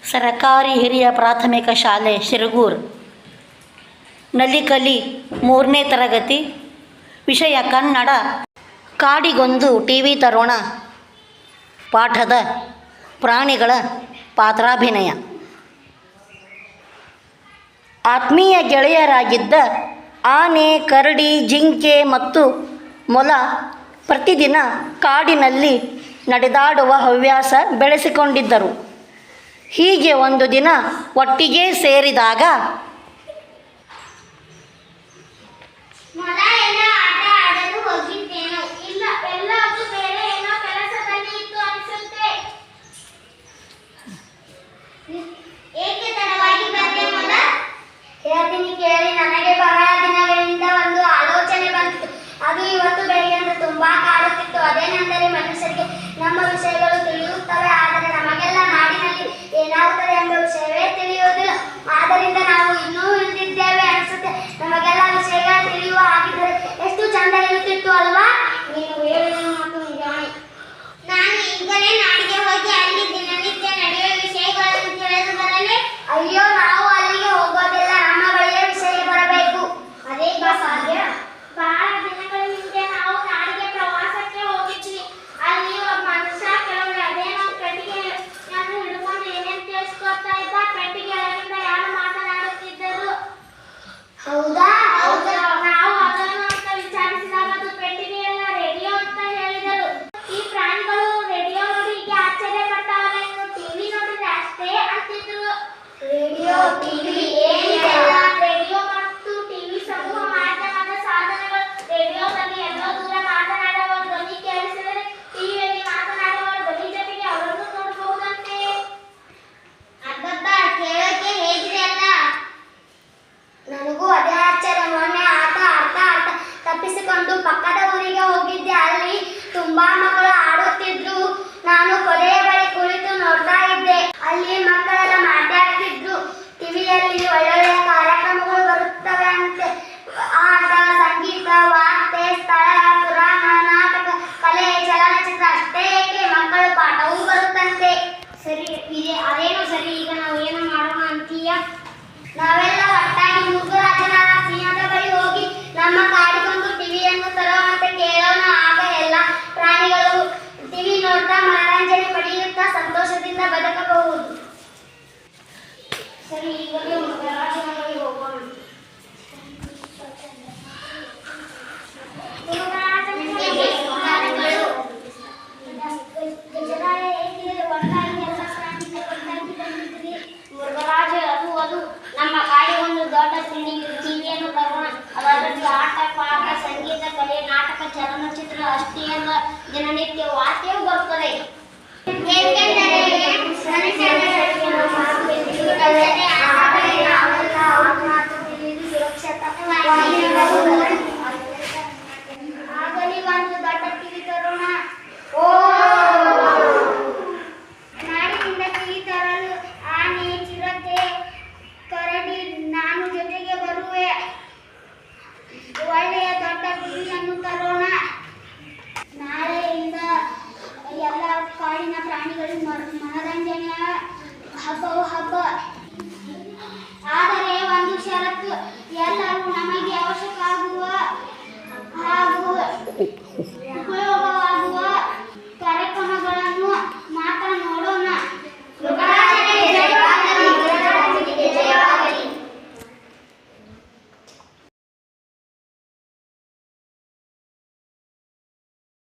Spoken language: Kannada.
ಸರಕಾರಿ ಹಿರಿಯ ಪ್ರಾಥಮಿಕ ಶಾಲೆ ಶಿರಗೂರು ನಲಿಕಲಿ 3ನೇ ತರಗತಿ. ವಿಷಯ ಕನ್ನಡ. ಕಾಡಿಗೊಂದು ಟಿವಿ ತರೋಣ. ಪಾಠದ ಪ್ರಾಣಿಗಳ ಪಾತ್ರಾಭಿನಯ. ಆತ್ಮೀಯ ಗೆಳೆಯರಾಗಿದ್ದ ಆನೆ, ಕರಡಿ, ಜಿಂಕೆ ಮತ್ತು ಮೊಲ ಪ್ರತಿದಿನ ಕಾಡಿನಲ್ಲಿ ನಡೆದಾಡುವ ಹವ್ಯಾಸ ಬೆಳೆಸಿಕೊಂಡಿದ್ದರು. ಹೀಗೆ ಒಂದು ದಿನ ಒಟ್ಟಿಗೆ ಸೇರಿದಾಗ ಮೊಲ ಏನೋ ಆಟ ಆಡಲು ಹೋಗಿದ್ದೇನೋ, ಇಲ್ಲ ಎಲ್ಲರೂ ಬೇರೆ ಏನೋ ಕೆಲಸದಲ್ಲಿ ಇತ್ತು ಅನಿಸುತ್ತೆ. ಏಕೆ ತಡವಾಗಿ ಬಂದೆ ಮೊಲ? ಹೇಳ್ತೀನಿ ಕೇಳಿ. ನನಗೆ ಬಹಳ ದಿನಗಳಿಂದ ಒಂದು ಆಲೋಚನೆ ಬಂತು. ಅದು ಇವತ್ತು ಬೆಳಗ್ಗೆಯಿಂದ ತುಂಬಾ ಕಾಡುತ್ತಿತ್ತು. ಅದೇನೆಂದರೆ, ಮನುಷ್ಯರಿಗೆ ನಮ್ಮ ವಿಷಯಗಳು ತಿಳಿಯುತ್ತವೆ, ಆದರೆ ನಮಗೆಲ್ಲ ನಾಡಿನಲ್ಲಿ ಏನಾಗುತ್ತದೆ ಎಂಬ ವಿಷಯವೇ ತಿಳಿಯುವುದಿಲ್ಲ. ಆದ್ದರಿಂದ ನಾವು ಇನ್ನೂ ಉಳಿದಿದ್ದೇವೆ ಅನಿಸುತ್ತೆ. ನಮಗೆಲ್ಲ ವಿಷಯಗಳು ತಿಳಿಯುವ ಹಾಗಿದ್ದರೆ ಎಷ್ಟು ಚಂದ ಇರುತ್ತಿತ್ತು ಅಲ್ವಾ? ನೀನು ಹೇಳಿದ ಮಾತು ನಿಜಾನೆ. ನಾನು ಈಗಲೇ ನಾಡಿಗೆ ಹೋಗಿ ಅಲ್ಲಿ ದಿನನಿತ್ಯ ನಡೆಯುವ ವಿಷಯಗಳನ್ನು ತಿಳಿದು ಬರಲೇ? ಅಯ್ಯೋ, ನಾವು ಅಲ್ಲಿಗೆ ಹೋಗೋದಿಲ್ಲ. ನಮ್ಮ ಬಳಿಯ ವಿಷಯ ಬರಬೇಕು. ಅದೇಗ ಸಾಧ್ಯ? ಬಹಳ ದಿನಗಳ ಹಿಂದೆ ನಾವು ನಾಡಿಗೆ ಪ್ರವಾಸಕ್ಕೆ ಹೋಗಿದ್ವಿ. ಅಲ್ಲಿ ಒಬ್ಬ ಮನುಷ್ಯ ಕೆಲವರು ಅದೇನೋ ಪೆಟ್ಟಿಗೆಯನ್ನು ಹಿಡ್ಕೊಂಡು ಏನೇನು ತಿಳಿಸ್ಕೊಡ್ತಾ ಇದ್ದ. ಪೆಟ್ಟಿಗೆ ಒಳಗಿಂದ ಯಾರು ಮಾತನಾಡುತ್ತಿದ್ದರು? ಹೌದಾ? ನಾವು ಅದನ್ನು ಅಂತ ವಿಚಾರಿಸಿದಾಗ ಅದು ಪೆಟ್ಟಿಗೆಯಲ್ಲ, ರೇಡಿಯೋ ಅಂತ ಹೇಳಿದರು. ಈ ಪ್ರಾಣಿಗಳು ರೇಡಿಯೋ ನೋಡಿ ಹೀಗೆ ಆಶ್ಚರ್ಯಪಟ್ಟವರೆ. ಟಿವಿ ನೋಡಿದ್ರೆ ಅಷ್ಟೇ ಅಂತಿದ್ರು. ರೇಡಿಯೋ, ಟಿವಿ ಏನಿದೆಲ್ಲ? ರೇಡಿಯೋ ಮತ್ತು ಟಿವಿ ಸಮೂಹ ಮಾಧ್ಯಮದ ಸಾಧನಗಳು. ರೇಡಿಯೋದಲ್ಲಿ ಎಲ್ಲೋ ದೂರ ಮಾತನಾಡುವ ಧ್ವನಿ ಕೇಳಿಸಿದರೆ ಟಿವಿಯಲ್ಲಿ ಮಾತನಾಡುವ ಧ್ವನಿ ಜೊತೆಗೆ ಅವರನ್ನು ನೋಡಬಹುದಂತೆ. ಅಬ್ಬಬ್ಬ, ಕೇಳೋಕೆ ಹೇಗಿದೆ ಅಲ್ಲ? ನನಗೂ ಅದೇ ಆಶ್ಚರ್ಯ. ಮೊನ್ನೆ ಅರ್ಥ ತಪ್ಪಿಸಿಕೊಂಡು ಪಕ್ಕದ ಊರಿಗೆ ಹೋಗಿದ್ದೆ. ಅಲ್ಲಿ ತುಂಬಾ ಮಕ್ಕಳು ಆಡುತ್ತಿದ್ರು. ನಾನು ಪೊದೆಯ ಬಳಿ ಕುಳಿತು ನೋಡ್ತಾ ಇದ್ದೆ. ಅಲ್ಲಿ ಮಕ್ಕಳೆಲ್ಲ ಮಾತಾಡ್ತಿದ್ರು. ಟಿವಿಯಲ್ಲಿ ಒಳ್ಳೊಳ್ಳೆ ಕಾರ್ಯಕ್ರಮಗಳು ಬರುತ್ತವೆ ಅಂತೆ. ಆಟ, ಸಂಗೀತ, ವಾರ್ತೆ, ಸ್ಥಳ, ಪುರಾಣ, ನಾಟಕ, ಕಲೆ, ಚಲನಚಿತ್ರ. ಅಷ್ಟೇ ಏಕೆ, ಮಕ್ಕಳ ಪಾಠವೂ ಬರುತ್ತಂತೆ. ಸರಿ ಇದೆ, ಅದೇನು ಸರಿ. ಈಗ ನಾವು ಏನು ಮಾಡೋಣ ಅಂತೀಯ? ನಾವೆಲ್ಲ ಒಟ್ಟಾಗಿ ಮುರುಘರಾಜನ ಸಿಂಹದ ಬಳಿ ಹೋಗಿ ನಮ್ಮ ಕಾಡಿಗೊಂದು ಟಿವಿಯನ್ನು ತರುವಂತೆ ಕೇಳೋಣ. ಆಗ ಎಲ್ಲ ಪ್ರಾಣಿಗಳು ಟಿವಿ ನೋಡ್ತಾ ಮನರಂಜನೆ ಪಡೆಯುತ್ತಾ ಸಂತೋಷದಿಂದ ಬದುಕಬಹುದು. ಸರಿ, ಈಗಲೇ ಮುರುಘರಾಜನ ಬಳಿ ಹೋಗೋಣ. ಮುರುಘರಾಜ, ಅದು ನಮ್ಮ ಕಾಡಿಗೆ ಒಂದು ದೊಡ್ಡ ಟಿವಿಯನ್ನು ತರೋಣ. ಅದರಲ್ಲಿ ಆಟ, ಪಾಠ, ಸಂಗೀತ, ಕಲೆ, ನಾಟಕ, ಚಲನಚಿತ್ರ ಅಷ್ಟೇ ಅಲ್ಲ, ದಿನನಿತ್ಯ ವಾರ್ತೆಯೂ ಬರುತ್ತದೆ. ಆಗಲಿ ಒಂದು ದೊಡ್ಡ ಟಿವಿ ತರೋಣ. ನಾಡಿನಿಂದ ಟಿವಿ ತರಲು ಆನೆ, ಚಿರತೆ, ಕರಡಿ, ನಾನು ಜೊತೆಗೆ ಬರುವೆ. ಒಳ್ಳೆಯ ದೊಡ್ಡ ಟಿವಿಯನ್ನು ತರೋಣ. ನಾಳೆಯಿಂದ ಎಲ್ಲ ಕಾಡಿನ ಪ್ರಾಣಿಗಳು ಮನರಂಜನೆಯ ಹಬ್ಬವು ಹಬ್ಬ. ಆದರೆ ಒಂದು ಷರತ್ತು, ಎಲ್ಲರೂ